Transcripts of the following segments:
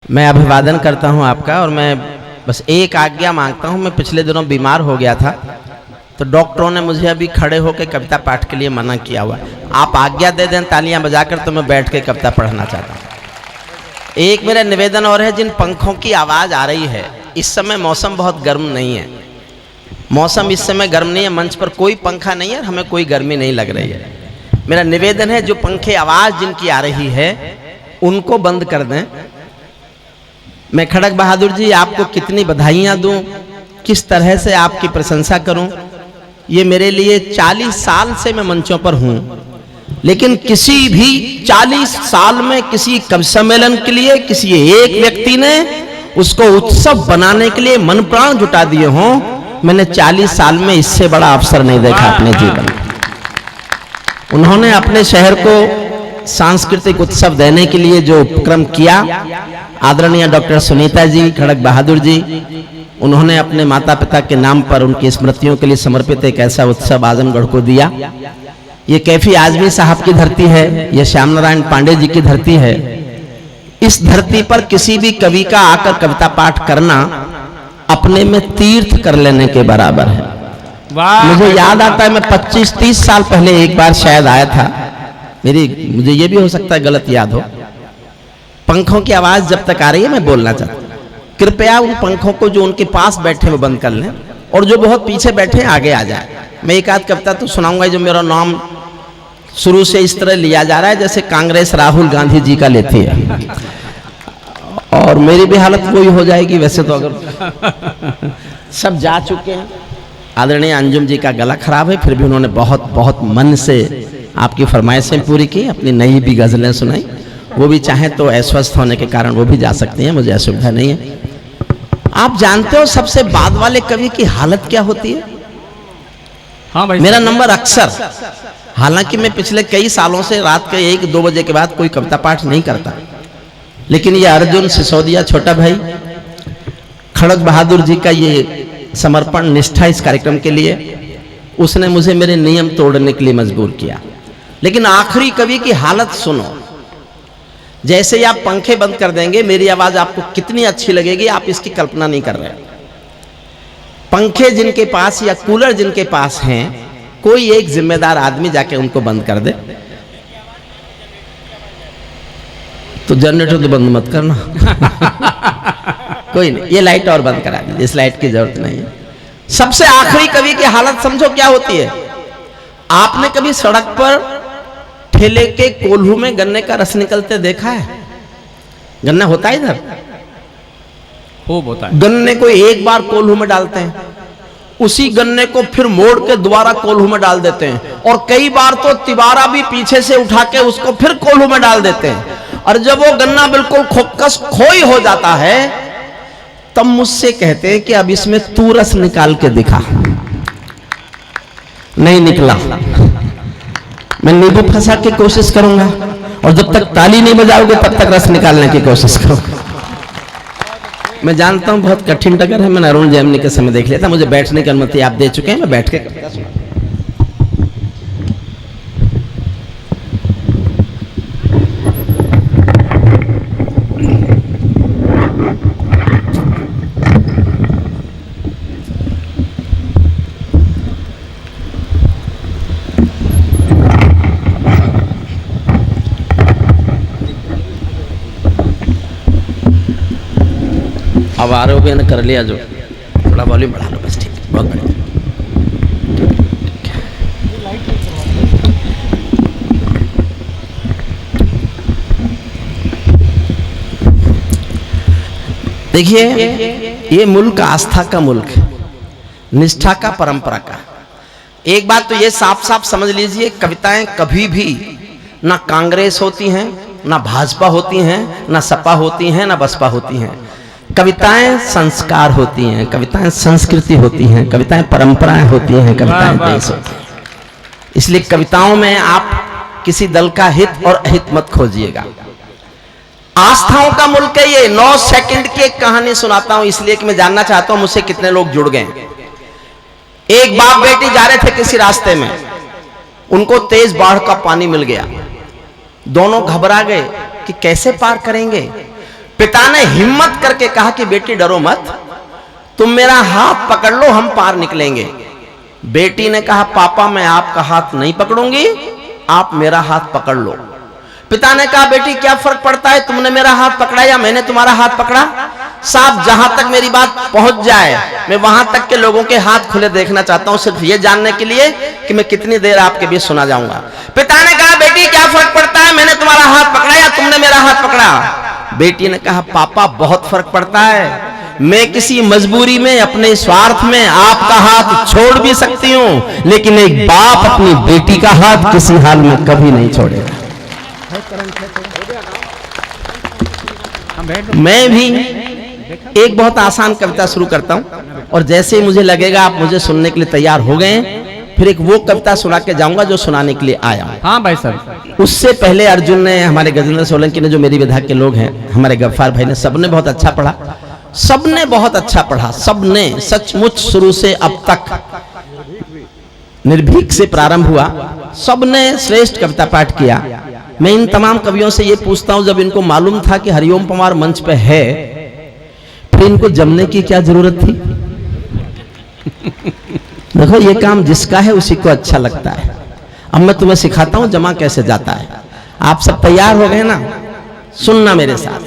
मैं अभिवादन करता हूं आपका और मैं बस एक आज्ञा मांगता हूं। मैं पिछले दिनों बीमार हो गया था तो डॉक्टरों ने मुझे अभी खड़े होकर कविता पाठ के लिए मना किया हुआ। आप आज्ञा दे दें तालियां बजाकर तो मैं बैठ के कविता पढ़ना चाहता हूं। एक मेरा निवेदन और है, जिन पंखों की आवाज़ आ रही है, इस समय मौसम बहुत गर्म नहीं है, मौसम इस समय गर्म नहीं है, मंच पर कोई पंखा नहीं है, हमें कोई गर्मी नहीं लग रही है। मेरा निवेदन है जो पंखे आवाज़ जिनकी आ रही है उनको बंद कर दें। मैं खड़ग बहादुर जी आपको कितनी बधाइयाँ दूं, किस तरह से आपकी प्रशंसा करूं। ये मेरे लिए 40 साल से मैं मंचों पर हूं, लेकिन किसी भी 40 साल में किसी कवि सम्मेलन के लिए किसी एक व्यक्ति ने उसको उत्सव बनाने के लिए मन प्राण जुटा दिए हों, मैंने 40 साल में इससे बड़ा अवसर नहीं देखा अपने जीवन में। उन्होंने अपने शहर को सांस्कृतिक उत्सव देने के लिए जो उपक्रम किया, आदरणीय डॉक्टर सुनीता जी, खड़ग बहादुर जी, उन्होंने अपने माता पिता के नाम पर उनकी स्मृतियों के लिए समर्पित एक ऐसा उत्सव आजमगढ़ को दिया। ये कैफी आजमी साहब की धरती है, यह श्याम नारायण पांडे जी की धरती है। इस धरती पर किसी भी कवि का आकर कविता पाठ करना अपने में तीर्थ कर लेने के बराबर है। मुझे याद आता है, मैं 25-30 साल पहले एक बार शायद आया था, मुझे ये भी हो सकता है गलत याद हो। पंखों की आवाज जब तक आ रही है मैं बोलना चाहता हूँ, कृपया उन पंखों को जो उनके पास बैठे वो बंद कर लें और जो बहुत पीछे बैठे आगे आ जाए। मैं एक आध कविता तो सुनाऊंगा जो मेरा नाम शुरू से इस तरह लिया जा रहा है जैसे कांग्रेस राहुल गांधी जी का लेती है, और मेरी भी हालत वही हो जाएगी वैसे तो, अगर सब जा चुके हैं। आदरणीय अंजुम जी का गला खराब है, फिर भी उन्होंने बहुत बहुत मन से आपकी फरमाइशें पूरी की, अपनी नई भी गजलें सुनाई। वो भी चाहे तो अस्वस्थ होने के कारण वो भी जा सकती हैं, मुझे असुविधा नहीं है। आप जानते हो सबसे बाद वाले कवि की हालत क्या होती है? हाँ भाई, मेरा नंबर अक्सर, हालांकि मैं पिछले कई सालों से रात के 1-2 बजे के बाद कोई कविता पाठ नहीं करता, लेकिन ये अर्जुन सिसोदिया छोटा भाई, खड़ग बहादुर जी का ये समर्पण निष्ठा इस कार्यक्रम के लिए, उसने मुझे मेरे नियम तोड़ने के लिए मजबूर किया। लेकिन आखिरी कवि की हालत सुनो। जैसे ही आप पंखे बंद कर देंगे मेरी आवाज आपको कितनी अच्छी लगेगी आप इसकी कल्पना नहीं कर रहे। पंखे जिनके पास या कूलर जिनके पास हैं, कोई एक जिम्मेदार आदमी जाके उनको बंद कर दे। तो जनरेटर तो बंद मत करना कोई नहीं, ये लाइट और बंद करा दीजिए, इस लाइट की जरूरत नहीं है। सबसे आखिरी कवि की हालत समझो क्या होती है। आपने कभी सड़क पर ठेले के कोल्हू में गन्ने का रस निकलते देखा है? गन्ना होता है इधर, खूब होता है। गन्ने को एक बार कोल्हू में डालते हैं, उसी गन्ने को फिर मोड़ के दोबारा कोल्हू में डाल देते हैं, और कई बार तो तिबारा भी पीछे से उठा के उसको फिर कोल्हू में डाल देते हैं। और जब वो गन्ना बिल्कुल खोकस खोई हो जाता है तब मुझसे कहते हैं कि अब इसमें तू रस निकाल के दिखा। नहीं निकला, मैं नींबू फंसा के कोशिश करूंगा, और जब तक ताली नहीं बजाओगे तब तक रस निकालने की कोशिश करूंगा। मैं जानता हूं बहुत कठिन टक्कर है, मैंने अरुण जैमिनी के समय देख लिया था। मुझे बैठने की अनुमति आप दे चुके हैं, मैं बैठ के कविता सुनाऊंगा। अब आरोग्य ने कर लिया, जो थोड़ा वॉल्यूम बढ़ा लो बस, ठीक है, बहुत बढ़िया। देखिए, ये मुल्क आस्था का मुल्क है, निष्ठा का, परंपरा का। एक बात तो ये साफ साफ समझ लीजिए, कविताएं कभी भी ना कांग्रेस होती हैं, ना भाजपा होती हैं, ना सपा होती हैं, ना बसपा होती हैं। कविताएं संस्कार होती हैं, कविताएं संस्कृति होती हैं, कविताएं परंपराएं होती हैं, कविताएं देश होती हैं। इसलिए कविताओं में आप किसी दल का हित और अहित मत खोजिएगा। आस्थाओं का मुल्क है ये। 9 सेकंड की एक कहानी सुनाता हूं इसलिए कि मैं जानना चाहता हूं मुझसे कितने लोग जुड़ गए। एक बाप बेटी जा रहे थे किसी रास्ते में, उनको तेज बाढ़ का पानी मिल गया। दोनों घबरा गए कि कैसे पार करेंगे। पिता ने हिम्मत करके कहा कि बेटी डरो मत, तुम मेरा हाथ पकड़ लो, हम पार निकलेंगे। बेटी ने कहा पापा मैं आपका हाथ नहीं पकड़ूंगी, आप मेरा हाथ पकड़ लो। पिता ने कहा बेटी क्या फर्क पड़ता है, तुमने मेरा हाथ पकड़ा या मैंने तुम्हारा हाथ पकड़ा? साहब जहां तक मेरी बात पहुंच जाए मैं वहां तक के लोगों के हाथ खुले देखना चाहता हूं, सिर्फ ये जानने के लिए कि मैं कितनी देर आपके बीच सुना जाऊंगा। पिता ने कहा बेटी क्या फर्क पड़ता है, मैंने तुम्हारा हाथ पकड़ा या तुमने मेरा हाथ पकड़ा? बेटी ने कहा पापा बहुत फर्क पड़ता है, मैं किसी मजबूरी में अपने स्वार्थ में आपका हाथ छोड़ भी सकती हूं, लेकिन एक बाप अपनी बेटी का हाथ किसी हाल में कभी नहीं छोड़ेगा। मैं भी एक बहुत आसान कविता शुरू करता हूं और जैसे ही मुझे लगेगा आप मुझे सुनने के लिए तैयार हो गए, फिर एक वो कविता सुना के जाऊंगा जो सुनाने के लिए आया हूं। हाँ भाई साहब। उससे पहले अर्जुन ने, हमारे गजेंद्र सोलंकी ने, जो मेरी विधा के लोग हैं, हमारे गफ्फार भाई ने, सबने बहुत अच्छा पढ़ा, सबने बहुत अच्छा पढ़ा, सबने सचमुच शुरू से अब तक निर्भीक से प्रारंभ हुआ, सबने श्रेष्ठ कविता पाठ किया। मैं इन तमाम कवियों से ये पूछता हूं, जब इनको मालूम था कि हरिओम पवार मंच पे है, फिर इनको जमने की क्या जरूरत थी? देखो ये काम जिसका है उसी को अच्छा लगता है। अब मैं तुम्हें सिखाता हूं जमा कैसे जाता है। आप सब तैयार हो गए ना? सुनना मेरे साथ।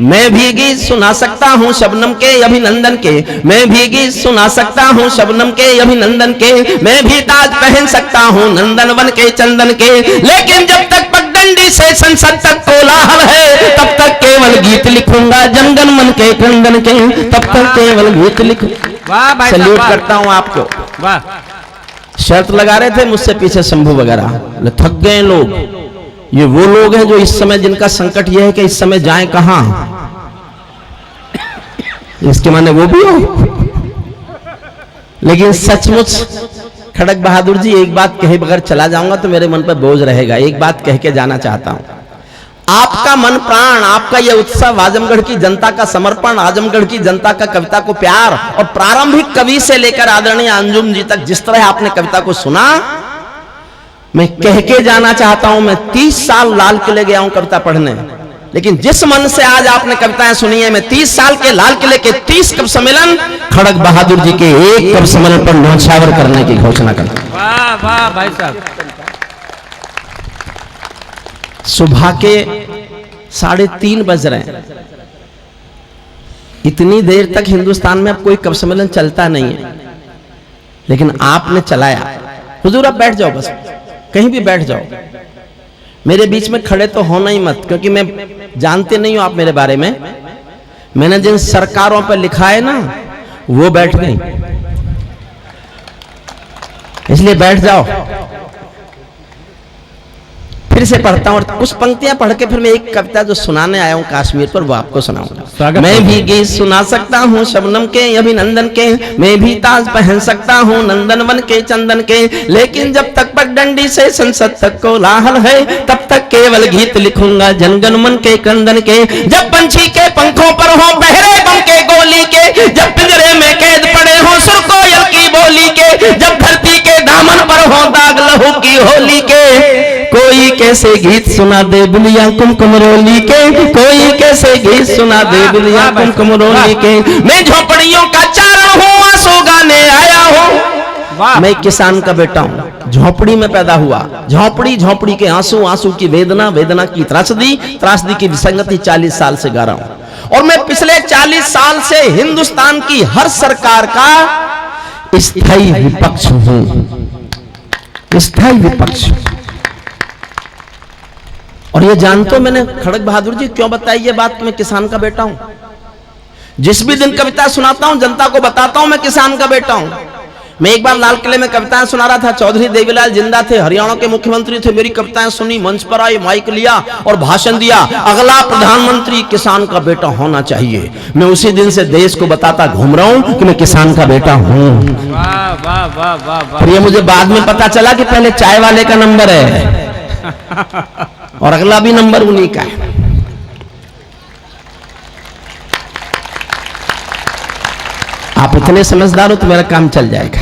मैं भी गीत सुना सकता हूँ शबनम के अभिनंदन के, मैं भी गीत सुना सकता हूँ शबनम के अभिनंदन के, मैं भी ताज पहन सकता हूँ नंदन वन के चंदन के, लेकिन जब तक पगडंडी से संसद तक कोलाहल है, तब तक केवल गीत लिखूंगा जनगण मन के क्रंदन के, तब तक केवल गीत लिखूंगा। सल्यूट करता हूँ आपको। वाह। शर्त लगा रहे थे मुझसे पीछे शंभू वगैरह, थक गए लोग। ये वो लोग हैं जो इस समय, जिनका संकट यह है कि इस समय जाएं कहां, इसके माने वो भी हो। लेकिन सचमुच खड़क बहादुर जी, एक बात कहे बगैर चला जाऊंगा तो मेरे मन पर बोझ रहेगा। एक बात कह के जाना चाहता हूं, आपका मन प्राण, आपका यह उत्सव, आजमगढ़ की जनता का समर्पण, आजमगढ़ की जनता का कविता को प्यार, और प्रारंभिक कवि से लेकर आदरणीय अंजुम जी तक जिस तरह आपने कविता को सुना, मैं कह के जाना चाहता हूं। मैं 30 साल लाल किले गया हूं कविता पढ़ने, लेकिन जिस मन से आज आपने कविताएं सुनी है, मैं 30 साल के लाल किले के 30 कवि सम्मेलन खड़क बहादुर जी के एक कवि सम्मेलन पर न्यौछावर करने की घोषणा करता हूं। वाह वाह भाई साहब। सुबह के 3:30 बज रहे हैं। इतनी देर तक हिंदुस्तान में अब कोई कवि सम्मेलन चलता नहीं है, लेकिन आपने चलाया। हुजूर आप बैठ जाओ, बस कहीं भी बैठ जाओ, मेरे बीच में खड़े तो होना ही मत, क्योंकि मैं जानते नहीं हूं आप मेरे बारे में। मैंने जिन सरकारों पर लिखा है ना, वो बैठ गई, इसलिए बैठ जाओ। फिर से पढ़ता हूं और कुछ पंक्तियां पढ़ के फिर मैं एक कविता जो सुनाने आया हूं कश्मीर पर, वो आपको सुनाऊंगा। मैं भी गीत सुना सकता हूं शबनम के अभिनंदन के, मैं भी ताज पहन सकता हूं नंदन वन के चंदन के, लेकिन जब तक पगडंडी से संसद तक कोलाहल है, तब तक केवल गीत लिखूंगा जनगण मन के क्रंदन के। जब पंछी के पंखों पर हो पहरे बम के गोली के, जब पिंजरे में कैद पड़े हो सुर कोयल की बोली के, जब धरती के दामन पर हो दाग लहू की होली के, कोई कैसे गीत सुना दे बुलिया कुमकुम रोली के, कोई कैसे गीत सुना दे बुलिया कुमकुम रोली के। मैं झोपड़ियों का चारण हूँ, आंसू गाने आया हूँ। मैं किसान का बेटा हूँ, झोपड़ी में पैदा हुआ, झोपड़ी के आंसू, आंसू की वेदना, वेदना की त्रासदी की विसंगति 40 साल से गा रहा हूँ। और मैं पिछले 40 साल से हिंदुस्तान की हर सरकार का स्थायी विपक्ष हूँ, स्थायी विपक्ष। और ये जानते हो मैंने खड़क बहादुर जी क्यों बताई ये बात, मैं किसान का बेटा हूं। जिस भी दिन कविता सुनाता हूं जनता को बताता हूं मैं किसान का बेटा हूं। मैं एक बार लाल किले में कविताएं सुना रहा था, चौधरी देवीलाल जिंदा थे, हरियाणा के मुख्यमंत्री थे। मेरी कविताएं सुनी, मंच पर आई, माइक लिया और भाषण दिया, अगला प्रधानमंत्री किसान का बेटा होना चाहिए। मैं उसी दिन से देश को बताता घूम रहा हूं कि मैं किसान का बेटा हूं। वाह वाह वाह वाह वाह। फिर ये मुझे बाद में पता चला कि पहले चाय वाले का नंबर है और अगला भी नंबर उन्हीं का है। आप इतने समझदार हो तो मेरा काम चल जाएगा।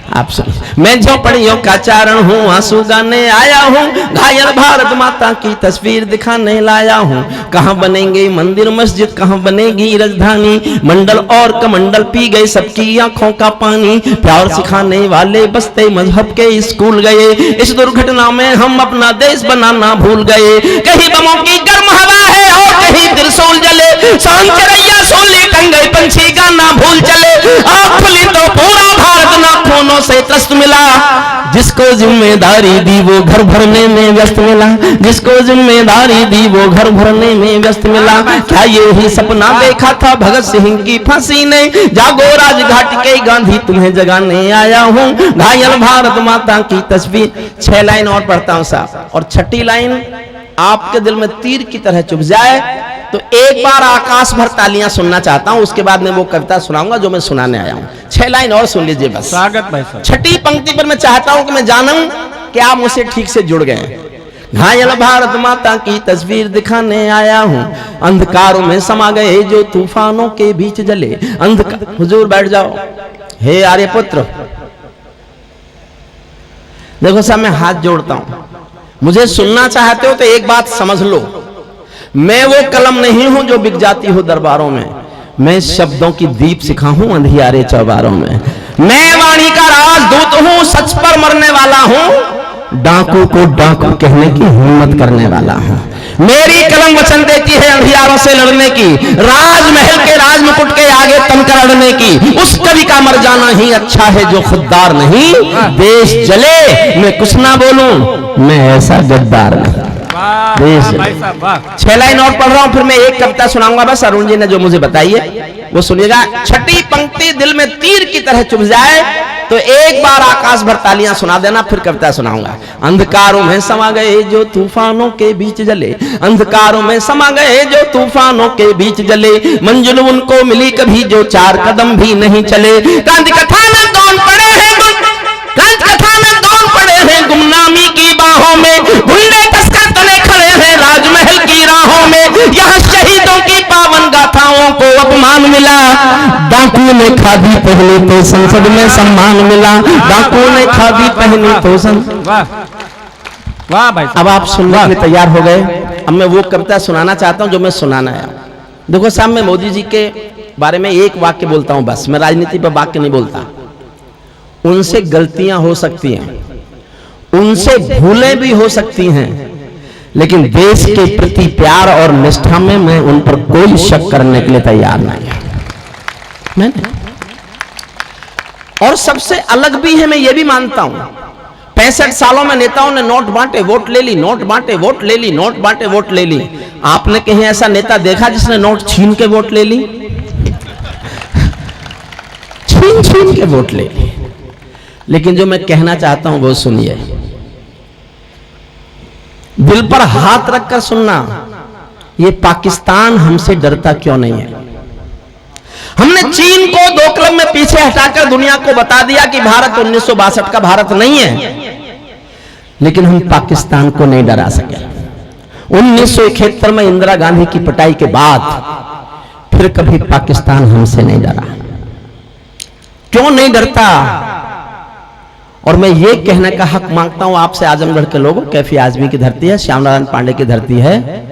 आप सुनिए। मैं झोपड़ियों का चारण हूँ, आंसू गाने आया हूँ, घायल भारत माता की तस्वीर दिखाने लाया हूँ। कहाँ बनेंगे मंदिर मस्जिद, कहाँ बनेगी राजधानी, मंडल और कमंडल पी गए सबकी आंखों का पानी। प्यार सिखाने वाले बसते मजहब के स्कूल गए, इस दुर्घटना में हम अपना देश बनाना भूल गए। कहीं बमों की गर्म हवा है और कहीं त्रिशूल जले, शान चरैया सोले टंगे पंछी गाना भूल चले। आँख खुली तो पूरा भारत नाखूनों से त्रस्त मिला, जिसको जिम्मेदारी दी वो घर भरने में व्यस्त मिला, जिसको जिम्मेदारी दी वो घर भरने में व्यस्त मिला। क्या ये ही सपना देखा था भगत सिंह की फांसी ने, जागो राजघाट के गांधी तुम्हें जगाने आया हूँ, घायल भारत माता की तस्वीर। 6 लाइन और पढ़ता हूँ साहब, और छठी लाइन आपके दिल में तीर की तरह चुभ जाए तो एक बार आकाश भर तालियां सुनना चाहता हूं, उसके बाद मैं वो कविता सुनाऊंगा जो मैं सुनाने आया हूं। 6 लाइन और सुन लीजिए बस। स्वागत भाई साहब। छठी पंक्ति पर मैं चाहता हूं कि मैं जानूं कि आप मुझसे ठीक से जुड़ गए। घायल भारत माता की तस्वीर दिखाने आया हूं, अंधकारों में समा गए जो तूफानों के बीच जले। अंधकार, हुजूर बैठ जाओ। हे आर्यपुत्र, देखो साहब मैं हाथ जोड़ता हूं, मुझे सुनना चाहते हो तो एक बात समझ लो, मैं वो कलम नहीं हूं जो बिक जाती हो दरबारों में, मैं शब्दों की दीप सिखा हूं अंधियारे चौबारों में। मैं वाणी का राजदूत हूं, सच पर मरने वाला हूं, डाकू को डाकू कहने की हिम्मत करने वाला हूं। मेरी कलम वचन देती है अंधियारों से लड़ने की, राजमहल के राजमुकुट के आगे तनकर अड़ने की। उस कवि का मर जाना ही अच्छा है जो खुददार नहीं, देश जले मैं कुछ ना बोलूं, मैं ऐसा गद्दार नहीं। 6 लाइन और पढ़ रहा हूं, फिर मैं एक कविता सुनाऊंगा बस। अरुण जी ने जो मुझे बताई है वो सुनिएगा। छठी पंक्ति दिल में तीर की तरह चुभ जाए तो एक बार आकाश भर तालियां सुना देना, फिर कविता सुनाऊंगा। अंधकारों में समा गए जो तूफानों के बीच जले, अंधकारों में समा गए जो तूफानों के बीच जले। मंजिल उनको मिली कभी जो 4 कदम भी नहीं चले। क्रांति कथा में दौड़ पड़े हैं, क्रांति कथा में दौड़ पड़े हैं गुमनामी की बाहों में, गुंडे तस्कर तले खड़े हैं राजमहल की राहों में। यहाँ शहीदों की पावन गाथाओं को अपमान मिला, डाकू ने खादी पहनी तो संसद में सम्मान मिला, डाकू ने खादी पहनी तो संसद। वाह वाह भाई साहब। अब आप सुनने के लिए तैयार हो गए। अब मैं वो कविता सुनाना चाहता हूं जो मैं सुनाना है। देखो साहब, मैं मोदी जी के बारे में एक वाक्य बोलता हूं बस, मैं राजनीति पर वाक्य नहीं बोलता। उनसे गलतियां हो सकती हैं, उनसे भूलें भी हो सकती हैं, लेकिन देश के प्रति प्यार और निष्ठा में मैं उन पर कोई शक करने के लिए तैयार नहीं है। मैंने और सबसे अलग भी है, मैं ये भी मानता हूं। 65 सालों में नेताओं ने नोट बांटे वोट ले ली, नोट बांटे वोट ले ली, नोट बांटे वोट ले ली। आपने कहीं ऐसा नेता देखा जिसने नोट छीन के वोट ले ली? छीन के वोट ले ली। लेकिन जो मैं कहना चाहता हूं वो सुनिए, दिल पर हाथ रखकर सुनना। ये पाकिस्तान हमसे डरता क्यों नहीं है? हमने चीन को 2 कदम में पीछे हटाकर दुनिया को बता दिया कि भारत 1962 का भारत नहीं है, लेकिन हम पाकिस्तान को नहीं डरा सके। 1971 में इंदिरा गांधी की पिटाई के बाद फिर कभी पाकिस्तान हमसे नहीं डरा। क्यों नहीं डरता? और मैं ये कहने का हक मांगता हूं आपसे, आजमगढ़ के लोगों, कैफी आजमी की धरती है, श्याम नारायण पांडे की धरती है।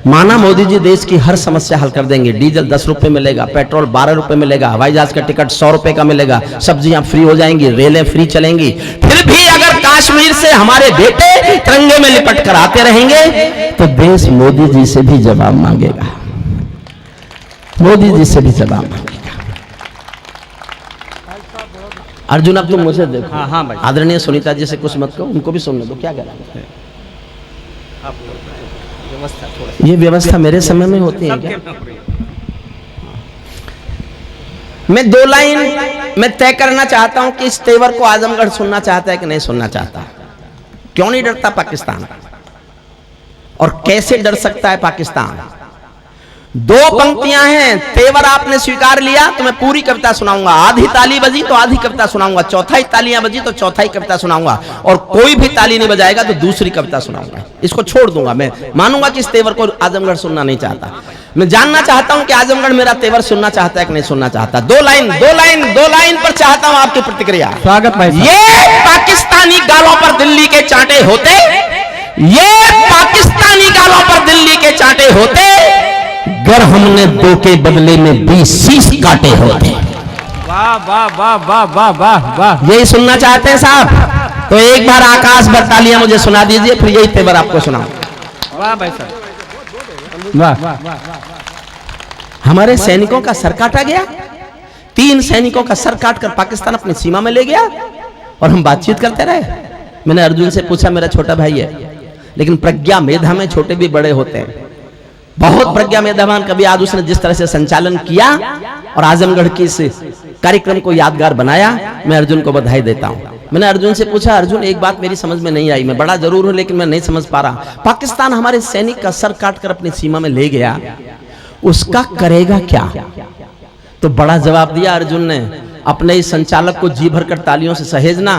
माना मोदी जी देश की हर समस्या हल कर देंगे, डीजल 10 रुपए मिलेगा, पेट्रोल 12 रुपए मिलेगा, हवाई जहाज का टिकट 100 रुपए का मिलेगा, सब्जियां फ्री हो जाएंगी, रेलें फ्री चलेंगी। फिर भी अगर कश्मीर से हमारे बेटे तिरंगे में लिपट कर आते रहेंगे तो देश मोदी जी से भी जवाब मांगेगा, मोदी जी से भी जवाब मांगेगा। अर्जुन, अब तुम मुझे देखो। हाँ भाई। आदरणीय सुनीता जी से कुछ मत कहो, उनको भी सुनने दो। क्या कह रहा है? ये व्यवस्था मेरे समय में होती है क्या? मैं 2 लाइन मैं तय करना चाहता हूं कि इस तेवर को आजमगढ़ सुनना चाहता है कि नहीं सुनना चाहता। क्यों नहीं डरता पाकिस्तान, और कैसे डर सकता है पाकिस्तान? 2 पंक्तियां हैं, तेवर आपने स्वीकार लिया तो मैं पूरी कविता सुनाऊंगा। आधी ताली बजी तो आधी कविता सुनाऊंगा, चौथाई तालियां बजी तो चौथाई कविता सुनाऊंगा, और कोई भी ताली नहीं बजाएगा तो दूसरी कविता सुनाऊंगा। इसको छोड़ दूंगा, मैं मानूंगा कि इस तेवर को आजमगढ़ सुनना नहीं चाहता। मैं जानना चाहता हूं कि आजमगढ़ मेरा तेवर सुनना चाहता है कि नहीं सुनना चाहता। दो लाइन पर चाहता हूं आपकी प्रतिक्रिया। स्वागत भाई साहब। ये पाकिस्तानी गालों पर दिल्ली के चांटे होते, ये पाकिस्तानी गालों पर दिल्ली के चांटे होते, गर हमने 2 के बदले में 20 शीश काटे होते। वाह वाह वाह वाह वाह वाह वाह। यही सुनना चाहते हैं साहब? तो एक बार आकाश भर तालियां मुझे सुना दीजिए, फिर यही तेवर आपको सुनाऊं। वाह भाई साहब, वाह। हमारे सैनिकों का सर काटा गया, 3 सैनिकों का सर काट कर पाकिस्तान अपनी सीमा में ले गया और हम बातचीत करते रहे। मैंने अर्जुन से पूछा, मेरा छोटा भाई है लेकिन प्रज्ञा मेधा में छोटे भी बड़े होते हैं, बहुत प्रज्ञा मेधावान। कभी आज उसने जिस तरह से संचालन किया और आजमगढ़ की इस कार्यक्रम को यादगार बनाया, मैं अर्जुन को बधाई देता हूं। मैंने अर्जुन से पूछा, अर्जुन एक बात मेरी समझ में नहीं आई, मैं बड़ा जरूर हूं लेकिन मैं नहीं समझ पा रहा, पाकिस्तान हमारे सैनिक का सर काट कर अपनी सीमा में ले गया, उसका करेगा क्या? तो बड़ा जवाब दिया अर्जुन ने। अपने इस संचालक को जी भरकर तालियों से सहेजना।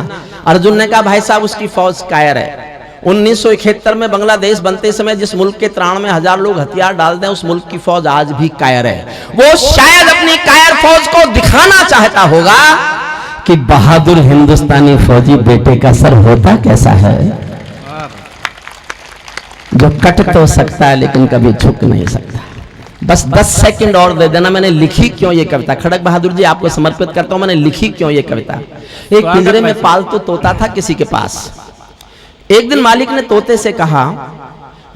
अर्जुन ने कहा, भाई साहब उसकी फौज कायर है। 1971 में बांग्लादेश बनते समय जिस मुल्क के त्राण में 1000 लोग हथियार डाल दें, उस मुल्क की फौज आज भी कायर है। वो शायद अपनी कायर फौज को दिखाना चाहता होगा कि बहादुर हिंदुस्तानी फौजी बेटे का सर होता कैसा है, जो कट तो सकता है लेकिन कभी झुक नहीं सकता। बस 10 सेकंड और दे देना। मैंने लिखी क्यों ये कविता, खड़क बहादुर जी आपको समर्पित करता हूं। मैंने लिखी क्यों ये कविता? एक पिंजरे में पालतू तोता था किसी के पास। एक दिन मालिक ने तोते से कहा,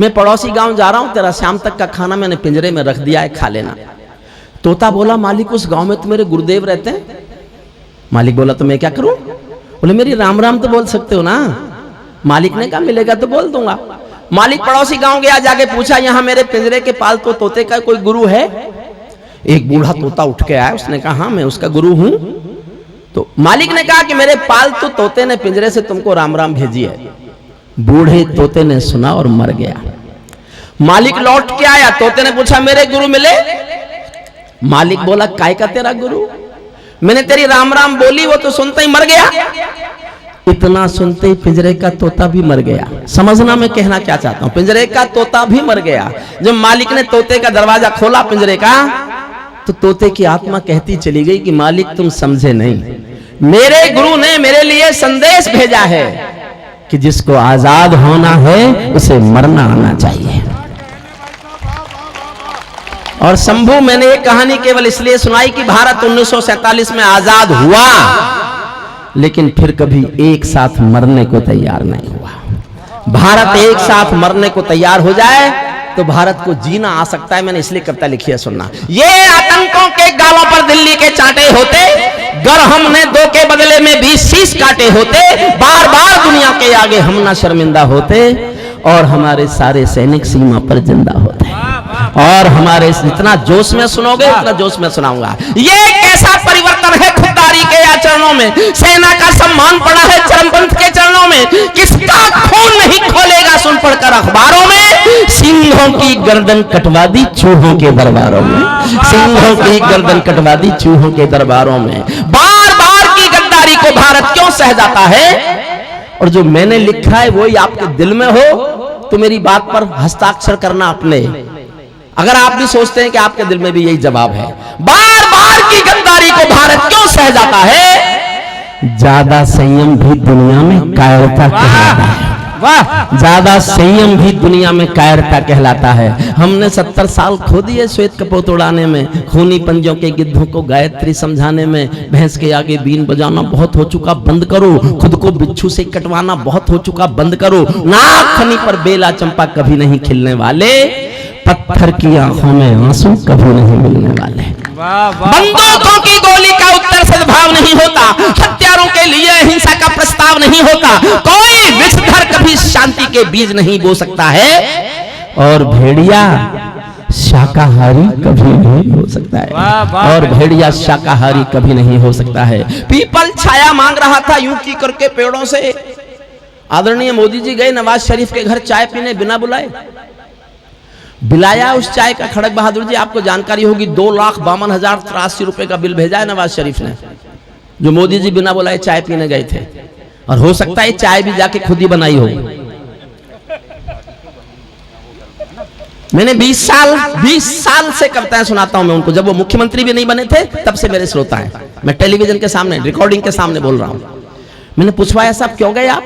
मैं पड़ोसी गांव जा रहा हूं, तेरा शाम तक का खाना मैंने पिंजरे में रख दिया है, खा लेना। तोता बोला, मालिक उस गांव में तो मेरे गुरुदेव रहते हैं। मालिक बोला, तो मैं क्या करूं? बोले, मेरी राम राम तो बोल सकते हो ना। मालिक ने कहा, मिलेगा तो बोल दूंगा। मालिक पड़ोसी गांव गया, जाके पूछा, यहां मेरे पिंजरे के पालतू तोते का कोई गुरु है? एक बूढ़ा तोता उठ के आया, उसने कहा, हाँ मैं उसका गुरु हूं। तो मालिक ने कहा कि मेरे पालतू तोते ने पिंजरे से तुमको राम राम भेजी है। बूढ़े तोते ने सुना और मर गया। मालिक लौट के आया, तोते ने पूछा, मेरे गुरु मिले? मालिक बोला, काय का तेरा गुरु? मैंने तेरी राम राम बोली, वो तो सुनते ही मर गया। इतना सुनते ही पिंजरे का तोता भी मर गया। समझना मैं कहना क्या चाहता हूं, पिंजरे का तोता भी मर गया। जब मालिक ने तोते का दरवाजा खोला पिंजरे का, तो तोते की आत्मा कहती चली गई कि मालिक तुम समझे नहीं, मेरे गुरु ने मेरे लिए संदेश भेजा है कि जिसको आजाद होना है उसे मरना आना चाहिए। और शंभू, मैंने ये कहानी केवल इसलिए सुनाई कि भारत 1947 में आजाद हुआ, लेकिन फिर कभी एक साथ मरने को तैयार नहीं हुआ। भारत एक साथ मरने को तैयार हो जाए तो भारत को जीना आ सकता है। मैंने इसलिए कविता लिखी है, सुनना। ये आतंकों के गालों पर दिल्ली के चांटे होते, गर हमने 2 के बदले में 20 शीश काटे होते, बार बार दुनिया के आगे हम ना शर्मिंदा होते, और हमारे सारे सैनिक सीमा पर जिंदा होते। और हमारे जितना जोश में सुनोगे उतना जोश में सुनाऊंगा। ये कैसा परिवर्तन है खुददारी के आचरणों में, सेना का सम्मान पड़ा है चरमपंथ के चरणों में, किसका खून नहीं खोलेगा सुन पढ़कर अखबारों में, सिंहों की गर्दन कटवा दी चूहों के दरबारों में, सिंहों की गर्दन कटवा दी चूहों के दरबारों में। बार बार की गद्दारी को भारत क्यों सह जाता है? और जो मैंने लिखा है वही आपके दिल में हो तो मेरी बात पर हस्ताक्षर करना अपने। अगर आप भी सोचते हैं कि आपके दिल में भी यही जवाब है, बार बार की गद्दारी को भारत क्यों सह जाता है? ज्यादा संयम भी दुनिया में कायरता कहलाता है। वाह, ज्यादा संयम भी दुनिया में कायरता कहलाता है। हमने 70 साल खो दिए श्वेत कपोत उड़ाने में, खूनी पंजों के गिद्धों को गायत्री समझाने में, भैंस के आगे बीन बजाना बहुत हो चुका बंद करो, खुद को बिच्छू से कटवाना बहुत हो चुका बंद करो, नाक खनी पर बेला चंपा कभी नहीं खिलने वाले, पत्थर की आंखों में आंसू कभी नहीं मिलने वाले। बंदूकों की गोली का उत्तर सद्भाव नहीं होता, हत्यारों के लिए हिंसा का प्रस्ताव नहीं होता, कोई विषधर कभी शांति के बीज नहीं बो सकता है, और भेड़िया शाकाहारी कभी नहीं हो सकता है, और भेड़िया शाकाहारी कभी नहीं हो सकता है। पीपल छाया मांग रहा था यूं की करके पेड़ों से। आदरणीय मोदी जी गए नवाज शरीफ के घर चाय पीने बिना बुलाए, बिलाया उस चाय का। खड़क बहादुर जी आपको जानकारी होगी 2,52,083 रुपए का बिल भेजा है नवाज शरीफ ने, जो मोदी जी बिना बुलाए चाय पीने गए थे। और हो सकता है चाय भी जाके खुद ही बनाई हो। मैंने 20 साल से कविताएं सुनाता हूं मैं उनको। जब वो मुख्यमंत्री भी नहीं बने थे तब से मेरे श्रोता हैं। मैं टेलीविजन के सामने रिकॉर्डिंग के सामने बोल रहा हूं। मैंने पूछवाया साहब क्यों गए आप?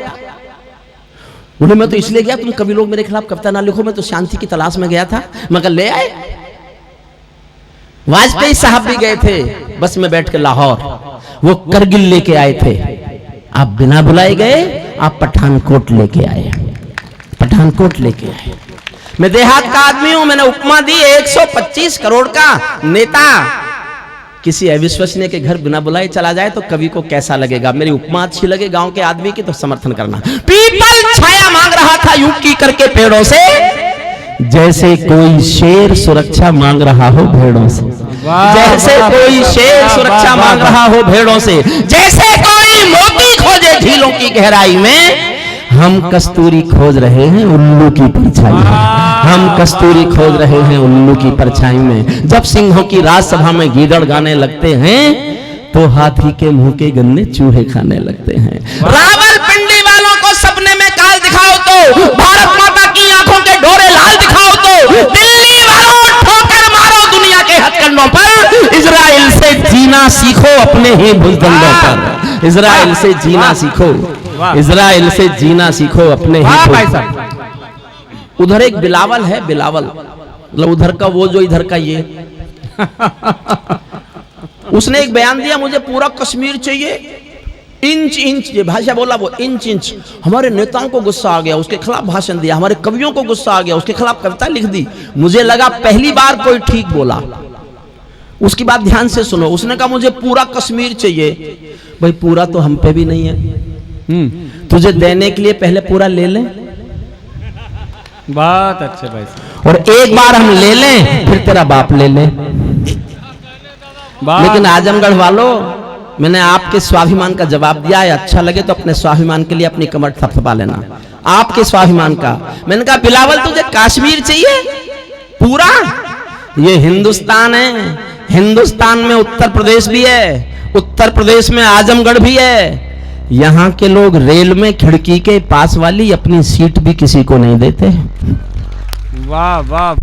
बोले मैं तो इसलिए गया तुम कभी लोग मेरे खिलाफ कविता ना लिखो, मैं तो शांति की तलाश में गया था। मगर ले आए। वाजपेयी साहब भी गए थे बस में बैठ के लाहौर, वो करगिल लेके आए थे। आप बिना बुलाए गए, आप पठानकोट लेके आए, पठानकोट लेके आए। मैं देहात का आदमी हूं, मैंने उपमा दी। 125 करोड़ का नेता किसी अविश्वसनीय के घर बिना बुलाए चला जाए तो कवि को कैसा लगेगा? मेरी उपमा अच्छी लगे गांव के आदमी की तो समर्थन करना। पीपल छाया मांग रहा था युक्ति करके पेड़ों से, जैसे कोई शेर सुरक्षा मांग रहा हो भेड़ों से। जैसे कोई शेर सुरक्षा मांग रहा हो भेड़ों से, जैसे कोई मोती खोजे झीलों की गहराई में, हम कस्तूरी खोज रहे हैं उल्लू की परछाई में। हम कस्तूरी खोज रहे हैं उल्लू की परछाई में। जब सिंहों की राजसभा में गीदड़ गाने लगते हैं तो हाथी के मुंह के गन्ने चूहे खाने लगते हैं। रावलपिंडी वालों को सपने में काल दिखाओ तो, भारत माता की आंखों के डोरे लाल दिखाओ तो, दिल्ली वालों ठोकर मारो दुनिया के हथकंडों पर। इजराइल से जीना सीखो अपने ही भुजबंधों पर। इजराइल से जीना सीखो, इजराइल से जीना सीखो अपने ही भाई साहब। उधर एक बिलावल है, बिलावल मतलब उधर का वो जो इधर का ये। उसने एक बयान दिया मुझे पूरा कश्मीर चाहिए, इंच इंच, ये भाषा बोला वो इंच इंच। हमारे नेताओं को गुस्सा आ गया, उसके खिलाफ भाषण दिया। हमारे कवियों को गुस्सा आ गया, उसके खिलाफ कविता लिख दी। मुझे लगा पहली बार कोई ठीक बोला। उसकी बात ध्यान से सुनो। उसने कहा मुझे पूरा कश्मीर चाहिए। भाई पूरा तो हम पे भी नहीं है, तुझे देने के लिए पहले पूरा ले लें। बहुत अच्छे भाई साहब। और एक बार हम ले लें फिर तेरा बाप ले ले। लेकिन आजमगढ़ वालों, मैंने आपके स्वाभिमान का जवाब दिया है। अच्छा लगे तो अपने स्वाभिमान के लिए अपनी कमर थपथपा लेना, आपके स्वाभिमान का। मैंने कहा बिलावल तुझे कश्मीर चाहिए पूरा? ये हिंदुस्तान है, हिंदुस्तान में उत्तर प्रदेश भी है, उत्तर प्रदेश में आजमगढ़ भी है। यहाँ के लोग रेल में खिड़की के पास वाली अपनी सीट भी किसी को नहीं देते। वाह वाह।